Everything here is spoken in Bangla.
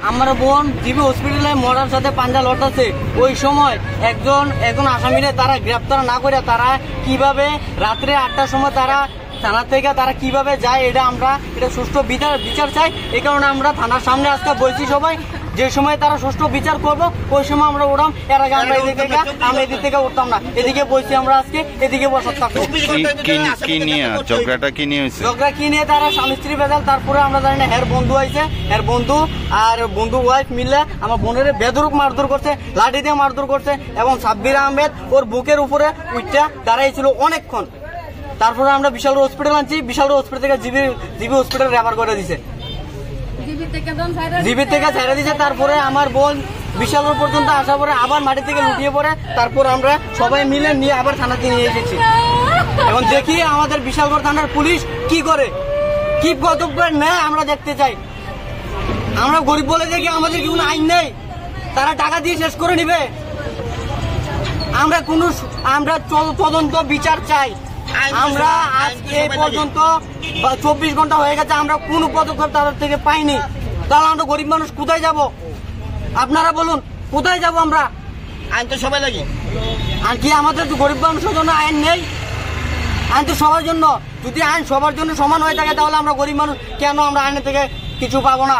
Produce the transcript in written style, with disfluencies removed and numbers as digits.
আমার বোন জিবি হসপিটালে মরার সাথে পাঞ্জা লড়তেছে, ওই সময় একজন আসামিরে তারা গ্রেপ্তার না করে তারা কিভাবে রাত্রে 8টার সময় তারা থানা থেকে তারা কিভাবে যায়, এটা সুষ্ঠু বিচার চাই। এই কারণে আমরা থানার সামনে আজকে বলছি সবাই, যে সময় তারা সুষ্ঠু বিচার করবো ওই সময় আমরা উঠাম, এর আগে আমরা এদিক থেকে উঠতাম না। এদিকে বলছি আমরা আজকে এদিকে বসে থাকবো। ঝগড়া কি নিয়ে তারা স্বামী স্ত্রী বেজাল, তারপরে আমরা জানি না হের বন্ধু আইছে, হের বন্ধু আর বন্ধু ওয়াইফ মিলে আমার বোনের বেদরূপ মারধর করছে, লাঠি দিয়ে মারধর করছে এবং সাব্বির আহমেদ ওর বুকের উপরে উইটা দাঁড়াইছিল অনেকক্ষণ। তারপরে আমরা বিশাল হসপিটাল আনছি, বিশাল হসপিটাল থেকে জিবি হসপিটাল রেফার করে দিছে, জিবি থেকে ছেড়ে দিছে। তারপরে আমার বোন বিশাল পর্যন্ত আসার পরে আবার মাটি থেকে লুটিয়ে পড়ে, তারপর আমরা সবাই মিলে নিয়ে আবার থানাতে নিয়ে এসেছি। এখন দেখি আমাদের বিশালগড় থানার পুলিশ কি করে, কি পদক্ষেপ নেয় আমরা দেখতে চাই। আমরা গরিব বলে দেখি আমাদের কি কোনো আইন নেই, তারা টাকা দিয়ে শেষ করে নিবে। আমরা তদন্ত বিচার চাই। আমরা আজকে পর্যন্ত 24 ঘন্টা হয়ে গেছে, আমরা কোনো পদক্ষেপ তাদের থেকে পাইনি। তাহলে আমরা গরিব মানুষ কোথায় যাব? আপনারা বলুন কোথায় যাব আমরা? আইন তো সবাই লাগে, আর কি আমাদের গরিব মানুষের জন্য আইন নেই? আইন তো সবার জন্য। যদি আইন সবার জন্য সমান হয়ে থাকে তাহলে আমরা গরিব মানুষ কেন আমরা আইনের থেকে কিছু পাবো না?